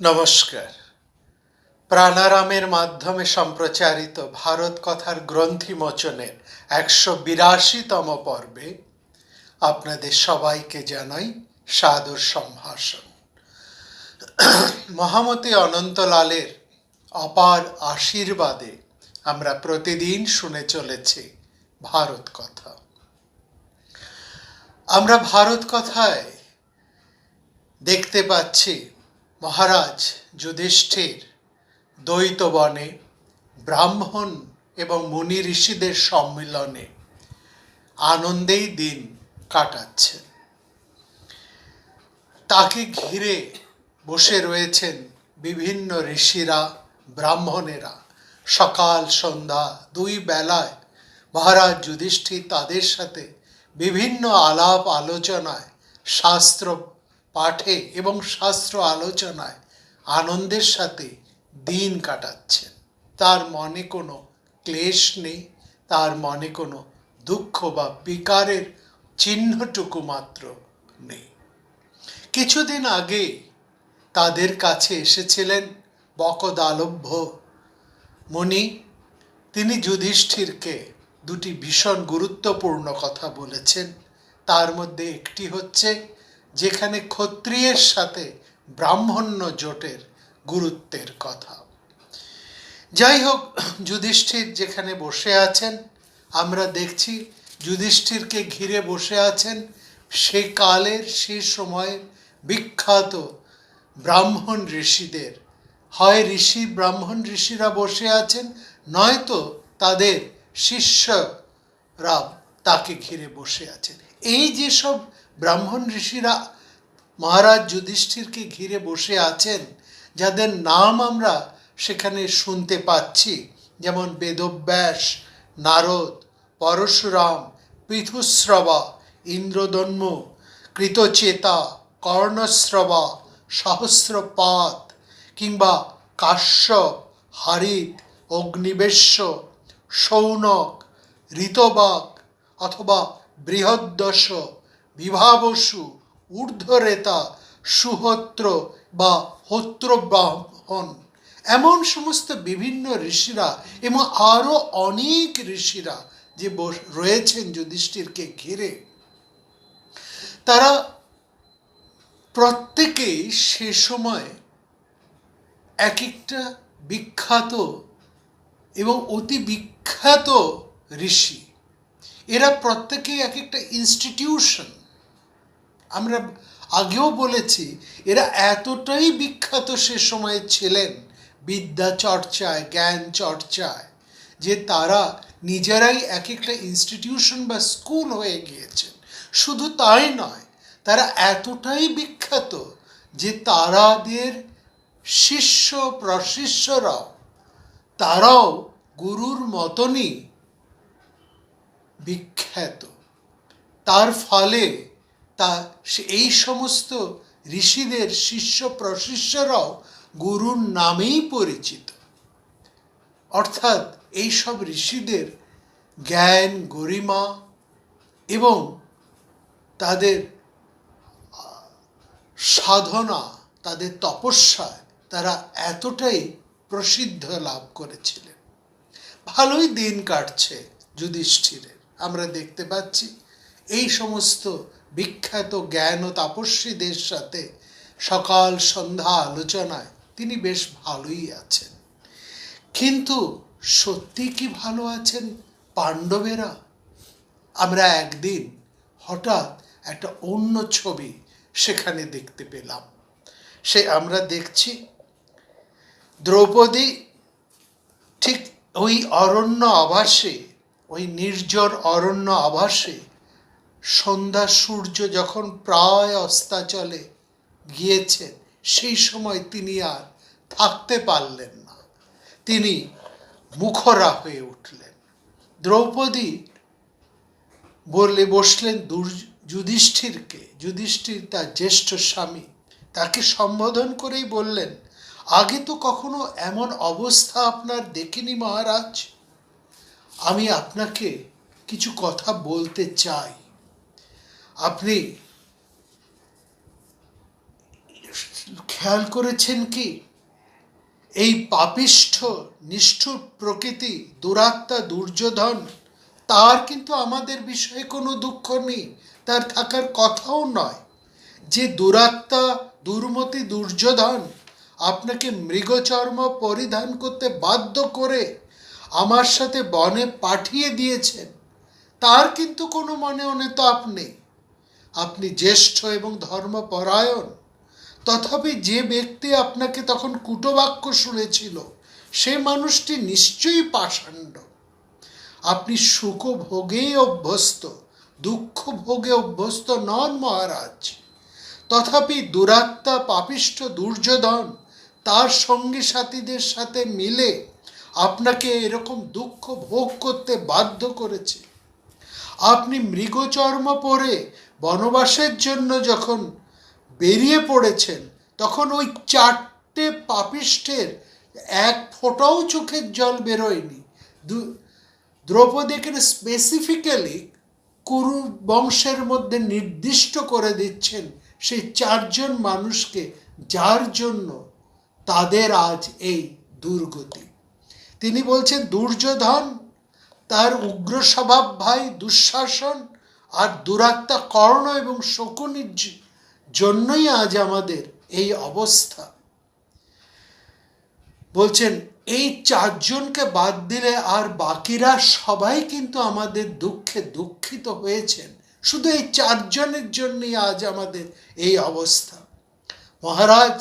নমস্কার। প্রাণারামের মাধ্যমে সম্প্রচারিত ভারত কথার গ্রন্থি মোচনের ১৮২তম পর্বে আপনাদের সবাইকে জানাই সাদর সম্ভাষণ। মহামতি অনন্তলালের অপার আশীর্বাদে আমরা প্রতিদিন শুনে চলেছি ভারত কথা। আমরা ভারত কথায় দেখতে পাচ্ছি মহারাজ যুধিষ্ঠির দ্বৈত বনে ব্রাহ্মণ এবং মুনি ঋষিদের সম্মিলনে আনন্দেই দিন কাটাচ্ছেন। তাকে ঘিরে বসে রয়েছেন বিভিন্ন ঋষিরা, ব্রাহ্মণেরা। সকাল সন্ধ্যা দুই বেলায় মহারাজ যুধিষ্ঠির তাদের সাথে বিভিন্ন আলাপ আলোচনায়, শাস্ত্র পাঠে এবং শাস্ত্র আলোচনায় আনন্দের সাথে দিন কাটাচ্ছেন। তার মনে কোনো ক্লেশ নেই, তার মনে কোনো দুঃখ বা বিকারের চিহ্নটুকু মাত্র নেই। কিছুদিন আগে তাদের কাছে এসেছিলেন বকদালভ্য মুনি। তিনি যুধিষ্ঠিরকে দুটি ভীষণ গুরুত্বপূর্ণ কথা বলেছেন। তার মধ্যে একটি হচ্ছে যেখানে ক্ষত্রিয়ের সাথে ব্রাহ্মণ্য জোটের গুরুত্বের কথা। যাই হোক, যুধিষ্ঠির যেখানে বসে আছেন, আমরা দেখছি যুধিষ্ঠিরকে ঘিরে বসে আছেন সে কালের সে সময়ের বিখ্যাত ব্রাহ্মণ ঋষিদের। হয় ব্রাহ্মণ ঋষিরা বসে আছেন, নয়তো তাদের শিষ্যরা তাকে ঘিরে বসে আছেন। এই যেসব ব্রাহ্মণ ঋষিরা মহারাজ যুধিষ্ঠিরকে ঘিরে বসে আছেন, যাদের নাম আমরা সেখানে শুনতে পাচ্ছি, যেমন বেদব্যাস, নারদ, পরশুরাম, পৃথুশ্রবা, ইন্দ্রদন্ম, কৃতচেতা, কর্ণশ্রবা, সহস্রপাত, কিংবা কাশ্যপ, হারিত, অগ্নিবেশ্য, শৌনক, ঋতবাক অথবা বৃহদ্দশ, বিভাবসু, ঊর্ধ্বরেতা, সুহোত্র বা হোত্রবাহন, এমন সমস্ত বিভিন্ন ঋষিরা এবং আরও অনেক ঋষিরা যে রয়েছেন যুধিষ্ঠিরকে ঘিরে, তারা প্রত্যেকেই সে সময় এক একটা বিখ্যাত এবং অতি বিখ্যাত ঋষি। এরা প্রত্যেকেই এক একটা ইনস্টিটিউশন। আমরা আগেও বলেছি, এরা এতটাই বিখ্যাত সে সময়ে ছিলেন বিদ্যা চর্চায়, জ্ঞান চর্চায়, যে তারা নিজেরাই এক একটা ইনস্টিটিউশন বা স্কুল হয়ে গিয়েছেন। শুধু তাই নয়, তারা এতটাই বিখ্যাত যে তারাদের শিষ্য প্রশিষ্যরাও তারাও গুরুর মতনই বিখ্যাত। তার ফলে এই সমস্ত ঋষিদের শিষ্য প্রশিষ্যরাও গুরুর নামেই পরিচিত। অর্থাৎ এই সব ঋষিদের জ্ঞান, গরিমা এবং তাদের সাধনা, তাদের তপস্যায় তারা এতটাই প্রসিদ্ধ লাভ করেছিলেন। ভালোই দিন কাটছে যুধিষ্ঠিরের। আমরা দেখতে পাচ্ছি এই সমস্ত বিখ্যাত জ্ঞান ও তাপস্বীদের সাথে সকাল সন্ধ্যা আলোচনায় তিনি বেশ ভালোই আছেন। কিন্তু সত্যি কি ভালো আছেন পাণ্ডবেরা? আমরা একদিন হঠাৎ একটা অন্য ছবি সেখানে দেখতে পেলাম। আমরা দেখছি দ্রৌপদী ঠিক ওই অরণ্য আবাসে, ওই নির্জন অরণ্য আবাসে সন্ধ্যা সূর্য যখন প্রায় অস্তাচলে গিয়েছেন, সেই সময় তিনি আর থাকতে পারলেন না। তিনি মুখরা হয়ে উঠলেন। দ্রৌপদী বসলেন যুধিষ্ঠিরকে। যুধিষ্ঠির তার জ্যেষ্ঠ স্বামী, তাকে সম্বোধন করেই বললেন, আগে তো কখনো এমন অবস্থা আপনার দেখিনি মহারাজ। আমি আপনাকে কিছু কথা বলতে চাই। আপনি খেয়াল করেছেন কি, এই পাপিষ্ঠ নিষ্ঠুর প্রকৃতি দুরাত্মা দুর্যোধন, তার কিন্তু আমাদের বিষয়ে কোনো দুঃখ নেই, তার থাকার কথাও নয়। যে দুরাত্মা দুর্মতি দুর্যোধন আপনাকে মৃগচর্ম পরিধান করতে বাধ্য করে আমার সাথে বনে পাঠিয়ে দিয়েছেন, তার কিন্তু কোনো মনে মনে তাপ নেই। আপনি জ্যেষ্ঠ এবং ধর্মপরায়ণ, তথাপি যে ব্যক্তি আপনাকে তখন কূটবাক্য শুনেছিল সে মানুষটি নিশ্চয়ই পাষণ্ড। আপনি সুখ ভোগেই অভ্যস্ত, দুঃখ ভোগে অভ্যস্ত নন মহারাজ। তথাপি দুরাত্মা পাপিষ্ঠ দুর্যোধন তার সঙ্গী সাথীদের সাথে মিলে আপনাকে এরকম দুঃখ ভোগ করতে বাধ্য করেছে। আপনি মৃগচর্ম পরে বনবাসের জন্য যখন বেরিয়ে পড়েছেন, তখন ওই 4টে পাপিষ্ঠের এক ফোঁটাও চোখের জল বেরোয়নি। দ্রৌপদীকে স্পেসিফিক্যালি কুরু বংশের মধ্যে নির্দিষ্ট করে দিচ্ছেন সেই 4জন মানুষকে, যার জন্য তাদের আজ এই দুর্গতি। তিনি বলছেন দুর্যোধন, তার উগ্র স্বভাব ভাই দুঃশাসন আর দুরাত্মা কর্ণ এবং শকুনির জন্যই আজ আমাদের এই অবস্থা। বলছেন এই 4জনকে বাদ দিলে আর বাকিরা সবাই কিন্তু আমাদের দুঃখে দুঃখিত হয়েছেন, শুধু এই 4জনের জন্যই আজ আমাদের এই অবস্থা। মহারাজ,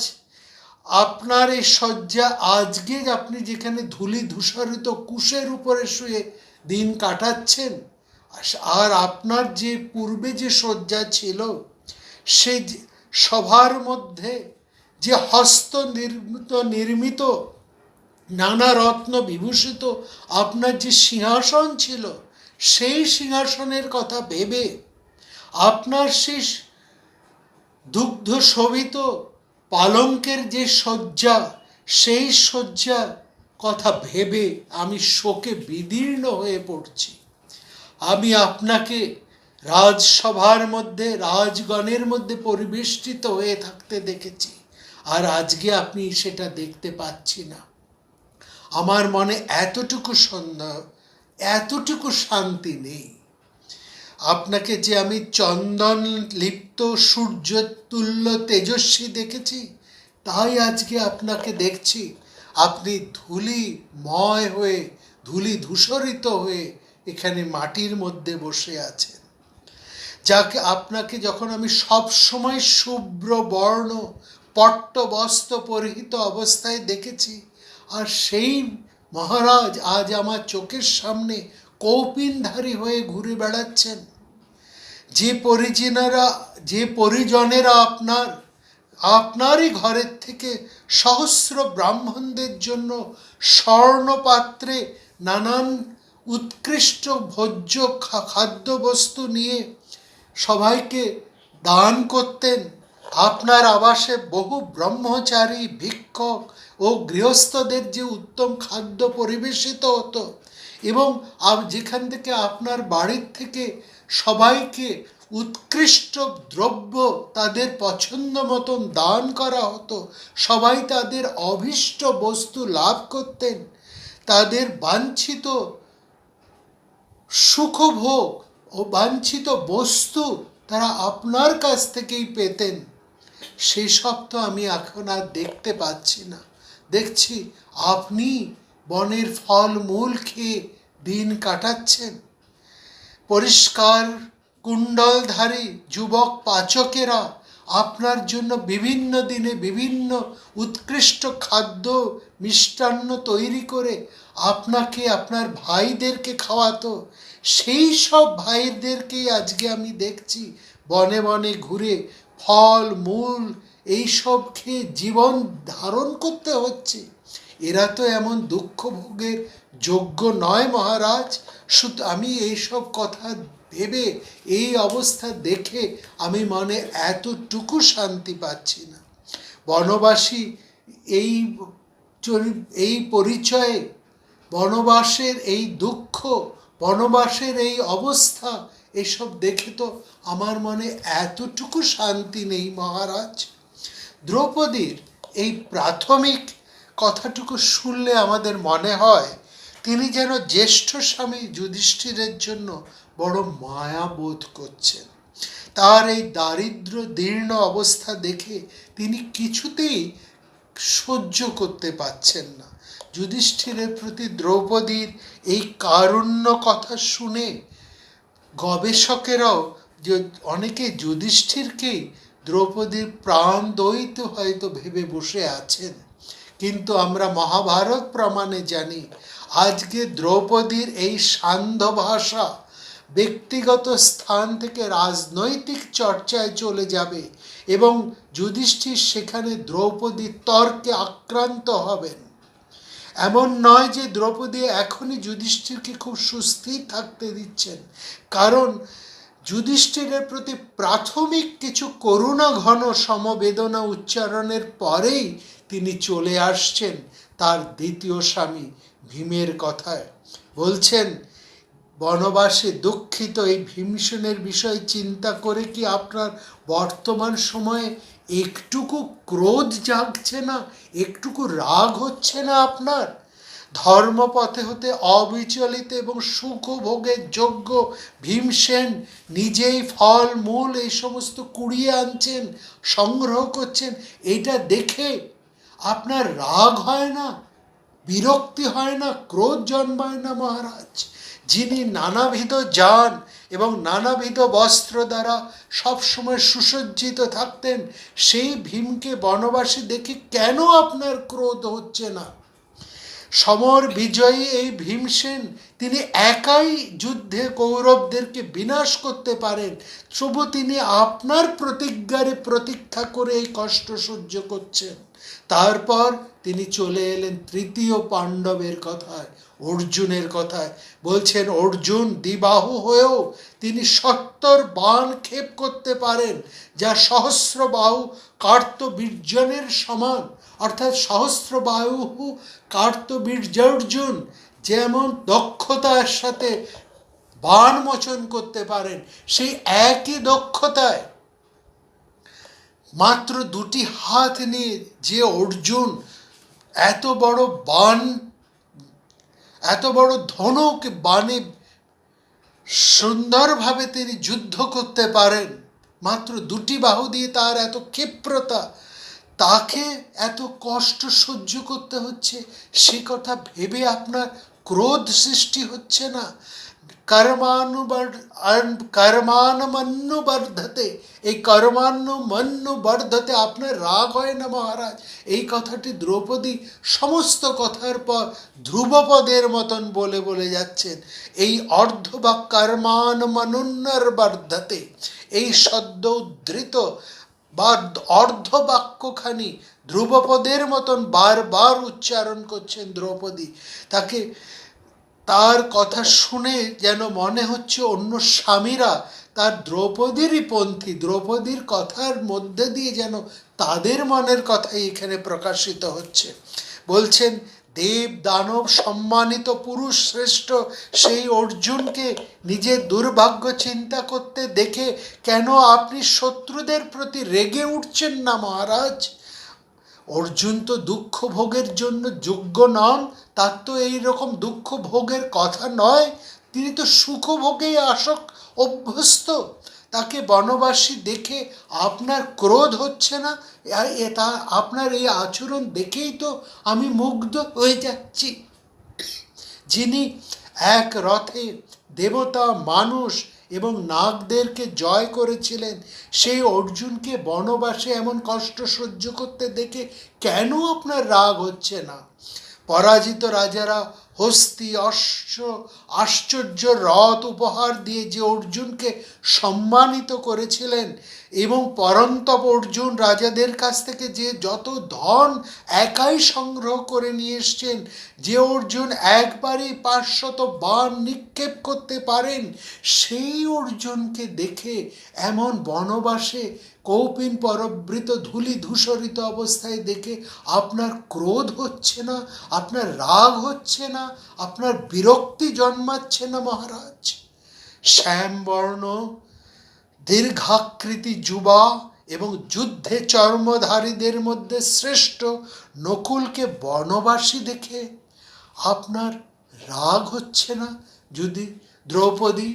আপনার এই শয্যা, আজকে আপনি যেখানে ধূলি ধূসরিত কুশের উপরে শুয়ে দিন কাটাচ্ছেন, আর আপনার যে পূর্বে যে শয্যা ছিল, সে সভার মধ্যে যে হস্ত নির্মিত নানা রত্ন বিভূষিত আপনার যে সিংহাসন ছিল, সেই সিংহাসনের কথা ভেবে, আপনার সেই দুগ্ধ শোভিত পালঙ্কের যে শয্যা, সেই শয্যার কথা ভেবে আমি শোকে বিদীর্ণ হয়ে পড়ছি। আমি আপনাকে রাজসভার মধ্যে রাজগণের মধ্যে পরিবেষ্টিত হয়ে থাকতে দেখেছি, আর আজকে আপনি সেটা দেখতে পাচ্ছি না। আমার মনে এতটুকু সন্দেহ, এতটুকু শান্তি নেই। আপনাকে যে আমি চন্দন লিপ্ত সূর্য তুল্য তেজস্বী দেখেছি, তাই আজকে আপনাকে দেখছি আপনি ধূলিময় হয়ে, ধূলি ধূসরিত হয়ে এখানে মাটির মধ্যে বসে আছেন। যাকে আপনাকে যখন আমি সব সময় শুভ্র বর্ণ পট্ট বস্ত্র পরিহিত অবস্থায় দেখেছি, আর সেই মহারাজ আজ আমার চোখের সামনে কৌপিনধারী হয়ে ঘুরে বেড়াচ্ছেন। যে পরিজনেরা আপনারই ঘরের থেকে সহস্র ব্রাহ্মণদের জন্য স্বর্ণপাত্রে নানান উৎকৃষ্ট ভোজ্য খাদ্যবস্তু নিয়ে সবাইকে দান করতেন, আপনার আবাসে বহু ব্রহ্মচারী ভিক্ষক ও গৃহস্থদের যে উত্তম খাদ্য পরিবেশিত হতো, এবং যেখান থেকে আপনার বাড়ির থেকে সবাইকে উৎকৃষ্ট দ্রব্য তাদের পছন্দ মতন দান করা হতো, সবাই তাদের অভীষ্ট বস্তু লাভ করতেন, তাদের বাঞ্ছিত সুখভোগ ও বাঞ্ছিত বস্তু তারা আপনার কাছ থেকেই পেতেন। সেই সব তো আমি এখন আর দেখতে পাচ্ছি না। দেখছি আপনি বনের ফল মূল খেয়ে দিন কাটাচ্ছেন। পরিষ্কার কুণ্ডলধারী যুবক পাচকেরা আপনার জন্য বিভিন্ন দিনে বিভিন্ন উৎকৃষ্ট খাদ্য মিষ্টান্ন তৈরি করে আপনাকে আপনার ভাইদেরকে খাওয়াতো। সেই সব ভাইদেরকেই আজকে আমি দেখছি বনে বনে ঘুরে ফল মূল এইসব খেয়ে জীবন ধারণ করতে হচ্ছে। এরা তো এমন দুঃখ ভোগের যোগ্য নয় মহারাজ। শুধু আমি এইসব কথা ভেবে, এই অবস্থা দেখে আমি মনে এতটুকু শান্তি পাচ্ছি না। বনবাসী এই পরিচয়ে, বনবাসের এই দুঃখ, বনবাসের এই অবস্থা, এসব দেখে তো আমার মনে এতটুকু শান্তি নেই মহারাজ। দ্রৌপদীর এই প্রাথমিক কথাটুকু শুনলে আমাদের মনে হয় তিনি যেন জ্যেষ্ঠ স্বামী যুধিষ্ঠিরের জন্য বড় মায়া বোধ করছেন। তার এই দারিদ্র দীর্ণ অবস্থা দেখে তিনি কিছুতেই সহ্য করতে পারছেন না। যুধিষ্ঠিরের প্রতি দ্রৌপদীর এই কারুণ্য কথা শুনে গবেষকেরাও যে অনেকে যুধিষ্ঠিরকেই দ্রৌপদীর প্রাণ দ্বৈত হয়তো ভেবে বসে আছেন, কিন্তু আমরা মহাভারত প্রমাণে জানি আজকে দ্রৌপদীর এই সান্ধ্য ভাষা ব্যক্তিগত স্থান থেকে রাজনৈতিক চর্চায় চলে যাবে এবং যুধিষ্ঠির সেখানে দ্রৌপদীর তর্কে আক্রান্ত হবেন। এমন নয় যে দ্রৌপদী এখনই যুধিষ্ঠিরকে খুব সুস্থির থাকতে দিচ্ছেন, কারণ যুধিষ্ঠিরের প্রতি প্রাথমিক কিছু করুণা ঘন সমবেদনা উচ্চারণের পরেই তিনি চলে আসছেন তার দ্বিতীয় স্বামী ভীমের কথায়। বলছেন, বনবাসে দুঃখিত এই ভীমসেনের বিষয় চিন্তা করে কি আপনার বর্তমান সময়ে একটুকু ক্রোধ জাগছে না, একটুকু রাগ হচ্ছে না আপনার? ধর্মপথে হতে অবিচলিত এবং সুখভোগের যোগ্য ভীমসেন নিজেই ফল মূল এই সমস্ত কুড়িয়ে আনছেন, সংগ্রহ করছেন, এটা দেখে আপনার রাগ হয় না, বিরক্তি হয় না, ক্রোধ জন্মায় না? মহারাজ, যিনি নানাবিধ যান এবং নানাবিধ বস্ত্র দ্বারা সবসময় সুসজ্জিত থাকতেন, সেই ভীমকে বনবাসী দেখে কেন আপনার ক্রোধ হচ্ছে না? সমর বিজয়ী এই ভীমসেন তিনি একাই যুদ্ধে কৌরবদেরকে বিনাশ করতে পারেন, তবু তিনি আপনার প্রতিজ্ঞারে প্রতীক্ষা করে এই কষ্ট সহ্য করছেন। তারপর তিনি চলে এলেন তৃতীয় পাণ্ডবের কথায়, অর্জুনের কথায়। বলছেন, অর্জুন দ্বিবাহু হয়েও তিনি 70 বাণ ক্ষেপ করতে পারেন, যা সহস্র বাহু কার্তবীর্যনের সমান। অর্থাৎ সহস্র বাহু কার্তবীর্যার্জুন যেমন দক্ষতার সাথে বাণ মোচন করতে পারেন, সেই একই দক্ষতায় মাত্র 2টি হাত নিয়ে যে অর্জুন এত বড় বাণ, এত বড় ধনুক বাণে সুন্দরভাবে তিনি যুদ্ধ করতে পারেন, মাত্র 2টি বাহু দিয়ে তার এত ক্ষিপ্রতা, তাকে এত কষ্ট সহ্য করতে হচ্ছে, সে কথা ভেবে আপনার ক্রোধ সৃষ্টি হচ্ছে না? কর্মানুবর্ধতে, এই কর্মানুবর্ধতে আপনার রাগ হয় না মহারাজ? এই কথাটি দ্রৌপদী সমস্ত কথার পর ধ্রুবপদের মতন বলে বলে যাচ্ছেন। এই অর্ধবাক কর্মানুবর্ধতে, এই সদ্য উদ্ধৃত বা অর্ধবাক্যখানি ধ্রুবপদের মতন বারবার উচ্চারণ করছেন দ্রৌপদী। তার কথা শুনে যেন মনে হচ্ছে অন্য স্বামীরা তার দ্রৌপদীরই পন্থী, দ্রৌপদীর কথার মধ্যে দিয়ে যেন তাদের মনের কথাই এখানে প্রকাশিত হচ্ছে। বলছেন, দেব দানব সম্মানিত পুরুষ শ্রেষ্ঠ সেই অর্জুনকে নিজের দুর্ভাগ্য চিন্তা করতে দেখে কেন আপনি শত্রুদের প্রতি রেগে উঠছেন না মহারাজ? অর্জুন তো দুঃখ ভোগের জন্য যোগ্য নন, তার তো এইরকম দুঃখ ভোগের কথা নয়, তিনি তো সুখ ভোগেই অভ্যস্ত। তাকে বনবাসী দেখে আপনার ক্রোধ হচ্ছে না? এটা আপনার এই আচরণ দেখেই তো আমি মুগ্ধ হয়ে যাচ্ছি। যিনি এক রথে দেবতা, মানুষ এবং নাগদেরকে জয় করেছিলেন, সেই অর্জুনকে বনবাসে এমন কষ্ট সহ্য করতে দেখে কেন আপনার রাগ হচ্ছে না? পরাজিত রাজারা হস্তি, আশ্চর্য রথ উপহার দিয়ে যে অর্জুনকে সম্মানিত করেছিলেন এবং পরন্তপ অর্জুন রাজাদের কাছ থেকে যে যত ধন একাই সংগ্রহ করে নিয়ে এসছেন, যে অর্জুন একবারই 500 বাণ নিক্ষেপ করতে পারেন, সেই অর্জুনকে দেখে এমন বনবাসে কৌপিন পরবৃত ধূলি ধূসরিত অবস্থায় দেখে আপনার ক্রোধ হচ্ছে না, আপনার রাগ হচ্ছে না, আপনার বিরক্তি জন্মাচ্ছে না মহারাজ? শ্যামবর্ণ দীর্ঘাকৃতি যুবা এবং যুদ্ধে চর্মধারীদের মধ্যে শ্রেষ্ঠ নকুলকে বনবাসী দেখে আপনার রাগ হচ্ছে না? যদি দ্রৌপদী,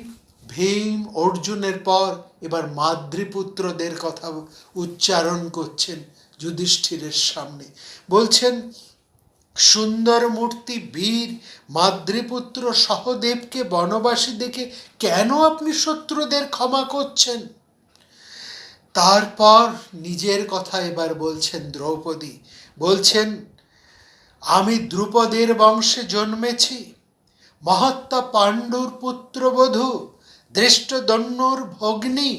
ভীম, অর্জুনের পর এবার মাদ্রীপুত্রদের কথা উচ্চারণ করছেন যুধিষ্ঠিরের সামনে, বলছেন সুন্দর মূর্তি বীর মাদ্রীপুত্র সহদেবকে বনবাসী দেখে কেন আপনি শত্রুদের ক্ষমা করছেন? তারপর নিজের কথা এবার বলছেন দ্রৌপদী, বলছেন আমি দ্রুপদের বংশে জন্মেছি, মহাত্মা পাণ্ডুর পুত্রবধূ, দৃষ্টদন্যুর ভগ্নী,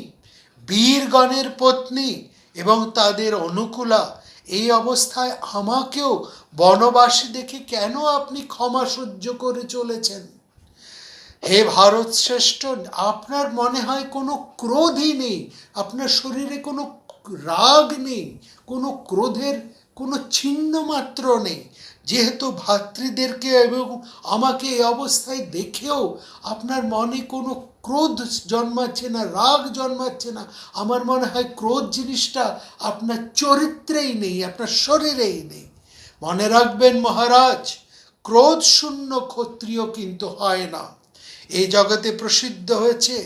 বীরগণের পত্নী এবং তাদের অনুকূলা। এই অবস্থায় আমাকেও বনবাসী দেখে কেন আপনি ক্ষমা সহ্য করে চলেছেন? হে ভারত শ্রেষ্ঠ, আপনার মনে হয় কোনো ক্রোধই নেই, আপনার শরীরে কোনো রাগ নেই, কোনো ক্রোধের কোনো চিহ্ন মাত্র নেই। যেহেতু ভাতৃদেরকে এবং আমাকে এই অবস্থায় দেখেও আপনার মনে কোনো ক্রোধ জন্মাচ্ছে না, রাগ জন্মাচ্ছে না, আমার মনে হয় ক্রোধ জিনিসটা আপনার চরিত্রেই নেই, আপনার শরীরেই নেই। মনে রাখবেন মহারাজ, ক্রোধ শূন্য ক্ষত্রিয় কিন্তু হয় না। এই জগতে প্রসিদ্ধ হয়েছে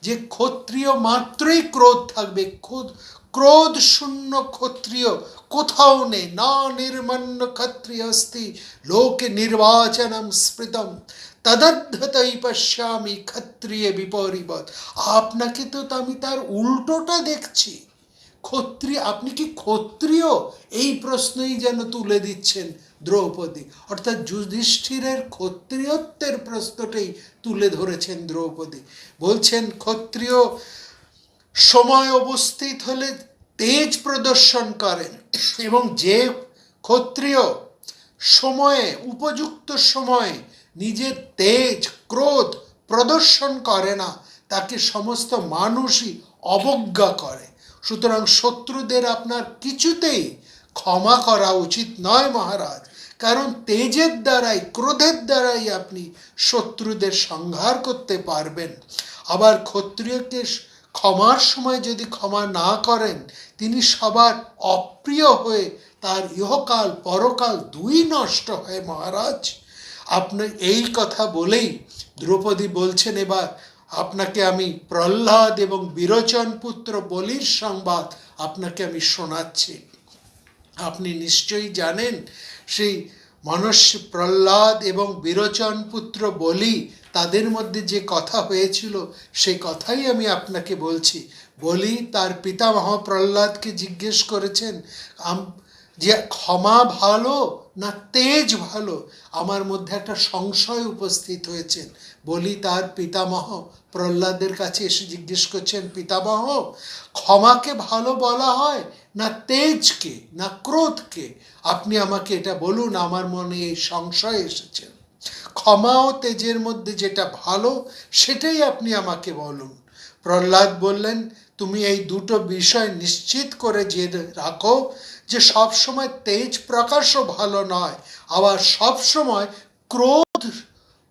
যে ক্ষত্রিয় মাত্রই ক্রোধ থাকবে, ক্রোধ শূন্য ক্ষত্রিয় কোথাও নেই। না নির্মন্ন ক্ষত্রিয় অস্তি লোকে নির্বাচনম স্মৃতম তদদ্ধতই পশ্যামি ক্ষত্রিয় বিপরীবৎ। আপনাকে তো আমি তার উল্টোটা দেখছি। ক্ষত্রিয়, আপনি কি ক্ষত্রিয়? এই প্রশ্নই যেন তুলে দিচ্ছেন দ্রৌপদী, অর্থাৎ যুধিষ্ঠিরের ক্ষত্রিয়ত্বের প্রশ্নটাই তুলে ধরেছেন দ্রৌপদী। বলছেন ক্ষত্রিয় সময় উপস্থিত হলে তেজ প্রদর্শন করেন, এবং যে ক্ষত্রিয় সময়ে, উপযুক্ত সময়ে নিজের তেজ ক্রোধ প্রদর্শন করে না, তাকে সমস্ত মানুষই অবজ্ঞা করে। সুতরাং শত্রুদের আপনার কিছুতেই ক্ষমা করা উচিত নয় মহারাজ, কারণ তেজের দ্বারাই, ক্রোধের দ্বারাই আপনি শত্রুদের সংহার করতে পারবেন। আবার ক্ষত্রিয়কে ক্ষমার সময় যদি ক্ষমা না করেন, তিনি সবার অপ্রিয় হয়ে তার ইহকাল পরকাল দুই নষ্ট হয় মহারাজ। আপনি এই কথা বলেই দ্রৌপদী বলছেন, এবার আপনাকে আমি প্রহ্লাদ এবং বিরোচন পুত্র বলির সংবাদ আপনাকে আমি শোনাচ্ছি। আপনি নিশ্চয়ই জানেন সেই মনুষ্য প্রহ্লাদ এবং বিরোচন পুত্র বলি, তাদের মধ্যে যে কথা হয়েছিল সেই কথাই আমি আপনাকে বলছি। বলি তার পিতামহ প্রহ্লাদকে জিজ্ঞেস করেছেন যে ক্ষমা ভালো না তেজ ভালো? আমার মধ্যে একটা সংশয় উপস্থিত হয়েছে। বলি তার পিতামহ প্রহ্লাদের কাছে এসে জিজ্ঞেস করছেন, পিতামহ, ক্ষমাকে ভালো বলা হয় না তেজকে, না ক্রোধকে? আপনি আমাকে এটা বলুন, আমার মনে এই সংশয় এসেছে। ক্ষমা ও তেজের মধ্যে যেটা ভালো সেটাই আপনি আমাকে বলুন। প্রহ্লাদ বললেন, তুমি এই দুটো বিষয় নিশ্চিত করে যে রাখো যে সবসময় তেজ প্রকাশও ভালো নয়, আবার সবসময় ক্রোধ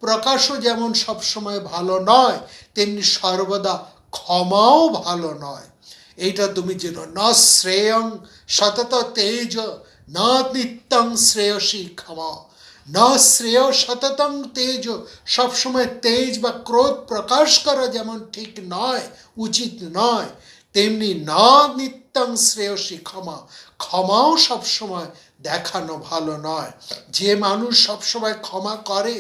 প্রকাশও যেমন সবসময় ভালো নয়, তেমনি সর্বদা ক্ষমাও ভালো নয়। এইটা তুমি যেন না শ্রেয়ং সতত তেজ না নিত্যং শ্রেয়সী ক্ষমা। না শ্রেয় সততং তেজ, সবসময় তেজ বা ক্রোধ প্রকাশ করা যেমন ঠিক নয়, উচিত নয়, তেমনি না নিত্যং শ্রেয়সী ক্ষমা, ক্ষমাও সবসময় দেখানো ভালো নয়। যে মানুষ সবসময় ক্ষমা করে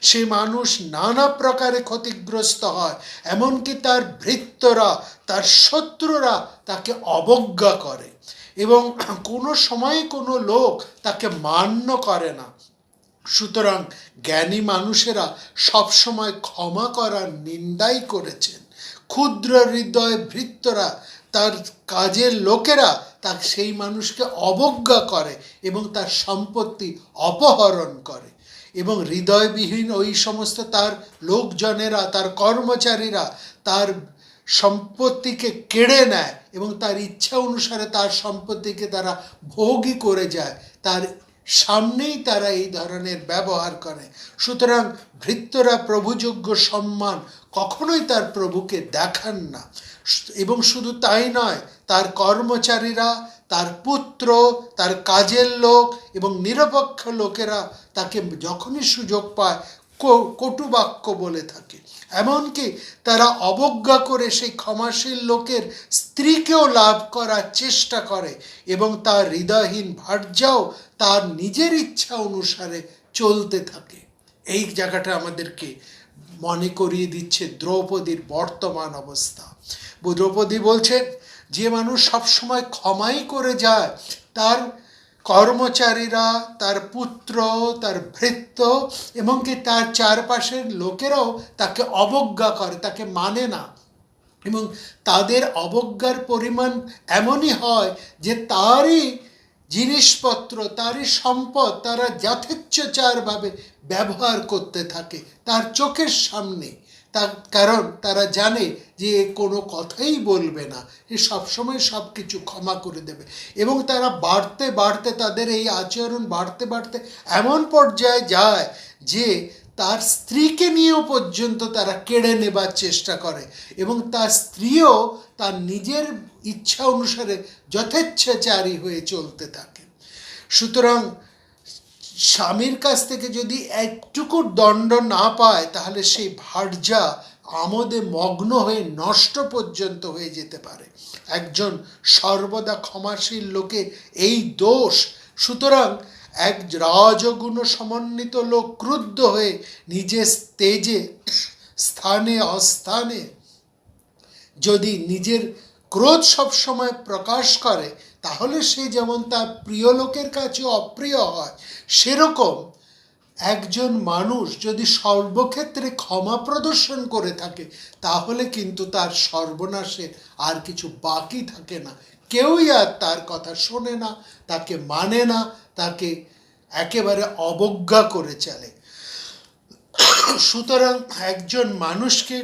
সে মানুষ নানা প্রকারে ক্ষতিগ্রস্ত হয়, এমনকি তার ভৃত্যরা, তার শত্রুরা তাকে অবজ্ঞা করে, এবং কোনো সময় কোনো লোক তাকে মান্য করে না। সুতরাং জ্ঞানী মানুষেরা সবসময় ক্ষমা করার নিন্দাই করেছেন। ক্ষুদ্র হৃদয় ভৃত্যরা, তার কাজের লোকেরা তার সেই মানুষকে অবজ্ঞা করে এবং তার সম্পত্তি অপহরণ করে, এবং হৃদয়বিহীন ওই সমস্ত তার লোকজনেরা, তার কর্মচারীরা তার সম্পত্তিকে কেড়ে নেয় এবং তার ইচ্ছা অনুসারে তার সম্পত্তিকে তারা ভোগই করে যায়, তার সামনেই তারা এই ধরনের ব্যবহার করে। সুতরাং ভৃত্যরা প্রভুযোগ্য সম্মান কখনোই তার প্রভুকে দেখান না, এবং শুধু তাই নয়, তার কর্মচারীরা, তার পুত্র, তার কাজের লোক এবং নিরপেক্ষ লোকেরা তাকে যখনই সুযোগ পায় কটু বাক্য বলে থাকে। এমনকি তারা অবজ্ঞা করে সেই ক্ষমাশীল লোকের স্ত্রীকেও লাভ করার চেষ্টা করে এবং তার হৃদয়হীন ভার্যাও তার নিজের ইচ্ছা অনুসারে চলতে থাকে। এই জায়গাটা আমাদেরকে মনে করিয়ে দিচ্ছে দ্রৌপদীর বর্তমান অবস্থা। দ্রৌপদী বলছেন, যে মানুষ সবসময় ক্ষমাই করে যায়, তার কর্মচারীরা, তার পুত্র, তার ভৃত্য এমনকি তার চারপাশের লোকেরাও তাকে অবজ্ঞা করে, তাকে মানে না, এবং তাদের অবজ্ঞার পরিমাণ এমনই হয় যে তারই জিনিসপত্র, তারই সম্পদ তারা যথেচ্ছাচারভাবে ব্যবহার করতে থাকে তার চোখের সামনে। তার কারণ তারা জানে যে কোনো কথাই বলবে না, এ সবসময় সব কিছু ক্ষমা করে দেবে। এবং তারা বাড়তে বাড়তে, তাদের এই আচরণ বাড়তে বাড়তে এমন পর্যায়ে যায় যে তার স্ত্রীকে নিয়েও পর্যন্ত তারা কেড়ে নেবার চেষ্টা করে, এবং তার স্ত্রীও তার নিজের ইচ্ছা অনুসারে যথেচ্ছাচারী হয়ে চলতে থাকে। সুতরাং স্বামীর কাছ থেকে যদি একটুকু দণ্ড না পায়, তাহলে সেই ভার্যা আমোদে মগ্ন হয়ে নষ্ট পর্যন্ত হয়ে যেতে পারে। একজন সর্বদা ক্ষমাশীল লোকে এই দোষ। সুতরাং এক রাজগুণ সমন্বিত লোক ক্রুদ্ধ হয়ে নিজের তেজে স্থানে অস্থানে যদি নিজের ক্রোধ সবসময় প্রকাশ করে, তাহলে সে যেমন তার প্রিয় লোকের কাছে অপ্রিয় হয়, সেরকম একজন মানুষ যদি সর্বক্ষেত্রে ক্ষমা প্রদর্শন করে থাকে, তাহলে কিন্তু তার সর্বনাশে আর কিছু বাকি থাকে না। কেউই আর তার কথা শোনে না, তাকে মানে না, তাকে একেবারে অবজ্ঞা করে চলে। সুতরাং একজন মানুষকে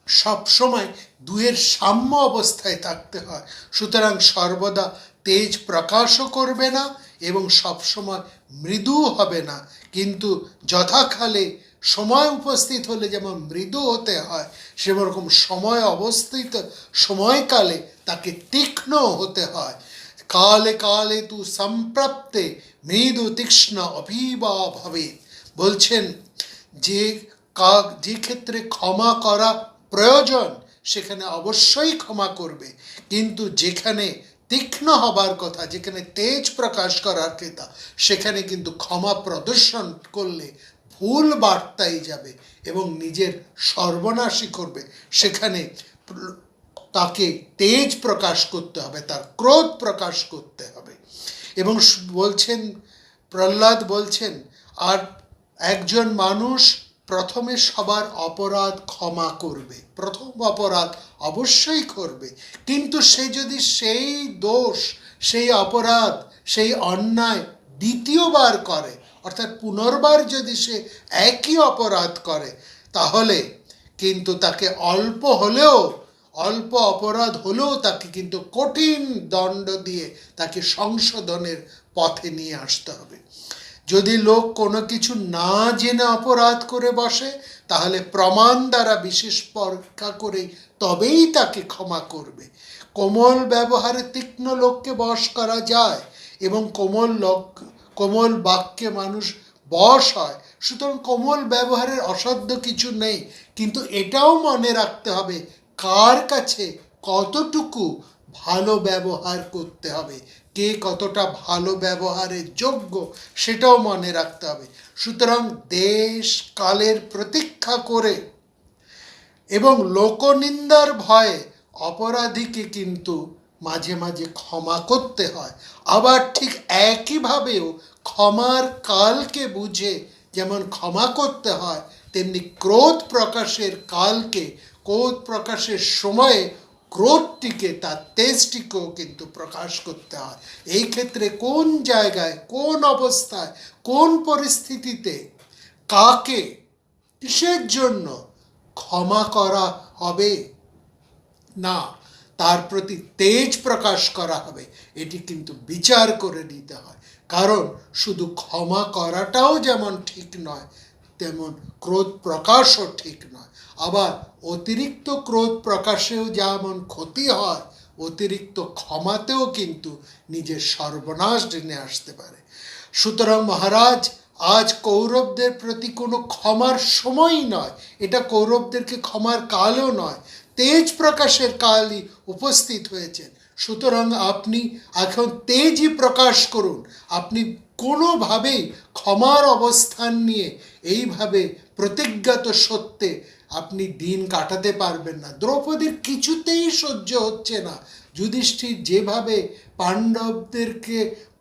সবসময় দুয়ের সাম্য অবস্থায় থাকতে হয়। সুতরাং সর্বদা তেজ প্রকাশও করবে না এবং সবসময় মৃদু হবে না, কিন্তু যথাকালে সময় উপস্থিত হলে যেমন মৃদু হতে হয়, সেরকম সময় অবস্থিত সময়কালে তাকে তীক্ষ্ণ হতে হয়। কালে কালে তু সম্প্রাপ্তে মৃদু তীক্ষ্ণ অভিবা ভবে। বলছেন যে যে ক্ষেত্রে ক্ষমা করা প্রয়োজন সেখানে অবশ্যই ক্ষমা করবে, কিন্তু যেখানে তীক্ষ্ণ হবার কথা, যেখানে তেজ প্রকাশ করার কথা, সেখানে কিন্তু ক্ষমা প্রদর্শন করলে ভুল বার্তাই যাবে এবং নিজের সর্বনাশই করবে। সেখানে তাকে তেজ প্রকাশ করতে হবে, তার ক্রোধ প্রকাশ করতে হবে। এবং বলছেন, প্রহ্লাদ বলছেন, আর একজন মানুষ প্রথমে সবার অপরাধ ক্ষমা করবে, প্রথম অপরাধ অবশ্যই করবে, কিন্তু সে যদি সেই দোষ, সেই অপরাধ, সেই অন্যায় দ্বিতীয়বার করে, অর্থাৎ পুনর্বার যদি সে একই অপরাধ করে, তাহলে কিন্তু তাকে অল্প অপরাধ হলেও তাকে কিন্তু কঠিন দণ্ড দিয়ে তাকে সংশোধনের পথে নিয়ে আসতে হবে। যদি লোক কোনো কিছু না জেনে অপরাধ করে বসে, তাহলে প্রমাণ দ্বারা বিশেষ পরীক্ষা করে তবেই তাকে ক্ষমা করবে। কোমল ব্যবহারে তীক্ষ্ণ লোককে বশ করা যায় এবং কোমল বাক্যে মানুষ বশ হয়। সুতরাং কোমল ব্যবহারের অসাধ্য কিছু নেই, কিন্তু এটাও মনে রাখতে হবে কার কাছে কতটুকু ভালো ব্যবহার করতে হবে, কে কতটা ভালো ব্যবহারের যোগ্য, সেটাও মনে রাখতে হবে। সুতরাং দেশ কালের প্রতীক্ষা করে এবং লোকনিন্দার ভয়ে অপরাধীকে কিন্তু মাঝে মাঝে ক্ষমা করতে হয়। আবার ঠিক একইভাবেও ক্ষমার কালকে বুঝে যেমন ক্ষমা করতে হয়, তেমনি ক্রোধ প্রকাশের কালকে, ক্রোধ প্রকাশের সময়ে ক্রোধটিকে, তার তেজটিকেও কিন্তু প্রকাশ করতে হয়। এই ক্ষেত্রে কোন জায়গায়, কোন অবস্থায়, কোন পরিস্থিতিতে কাকে কিসের জন্য ক্ষমা করা হবে না, তার প্রতি তেজ প্রকাশ করা হবে, এটি কিন্তু বিচার করে নিতে হয়। কারণ শুধু ক্ষমা করাটাও যেমন ঠিক নয়, তেমন ক্রোধ প্রকাশও ঠিক নয়। আবার অতিরিক্ত ক্রোধ প্রকাশেও যেমন ক্ষতি হয়, অতিরিক্ত ক্ষমাতেও কিন্তু নিজের সর্বনাশ টেনে আসতে পারে। সুতরাং মহারাজ, আজ কৌরবদের প্রতি কোনো ক্ষমার সময়ই নয়, এটা কৌরবদেরকে ক্ষমার কালও নয়, তেজ প্রকাশের কালই উপস্থিত হয়েছেন। সুতরাং আপনি এখন তেজই প্রকাশ করুন। আপনি কোনোভাবেই ক্ষমার অবস্থান নিয়ে এইভাবে প্রতিজ্ঞাত সত্যে আপনি দিন কাটাতে পারবেন না। দ্রৌপদীর কিছুতেই সহ্য হচ্ছে না যুধিষ্ঠির যেভাবে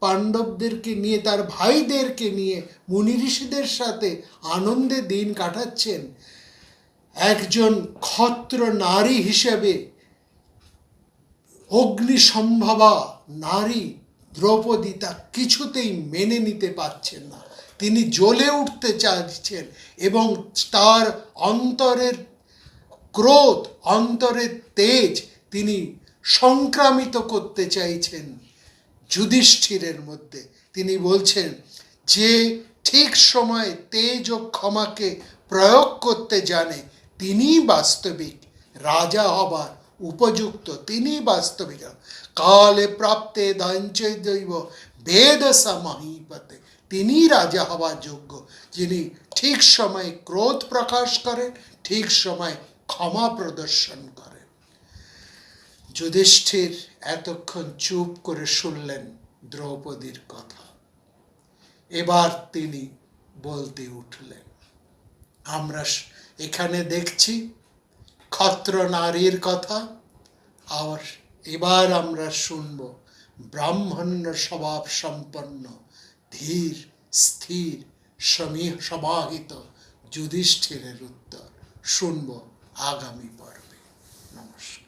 পাণ্ডবদেরকে নিয়ে, তার ভাইদেরকে নিয়ে মুনি ঋষিদের সাথে আনন্দে দিন কাটাচ্ছেন। একজন ক্ষত্র নারী হিসেবে অগ্নিসম্ভবা নারী দ্রৌপদী তা কিছুতেই মেনে নিতে পারছেন না। তিনি জ্বলে উঠতে চাইছেন এবং তার অন্তরের ক্রোধ, অন্তরের তেজ তিনি সংক্রামিত করতে চাইছেন যুধিষ্ঠিরের মধ্যে। তিনি বলছেন, যে ঠিক সময়ে তেজ ও ক্ষমাকে প্রয়োগ করতে জানে তিনিই বাস্তবিক রাজা হবার উপযুক্ত, তিনিই বাস্তবিক। কালে প্রাপ্তে দাঞ্চৈ দৈব বেদ মহীপতে, তিনিই রাজা হওয়ার যোগ্য, যিনি ঠিক সময়ে ক্রোধ প্রকাশ করেন, ঠিক সময় ক্ষমা প্রদর্শন করেন। যুধিষ্ঠির এতক্ষণ চুপ করে শুনলেন দ্রৌপদীর কথা। এবার তিনি বলতে উঠলেন। আমরা এখানে দেখছি ক্ষত্র নারীর কথা, আর এবার আমরা শুনব ব্রাহ্মণ্য স্বভাব সম্পন্ন, ধীর স্থির সমাহিত যুধিষ্ঠিরের উত্তর শুনব আগামী পর্বে। নমস্কার।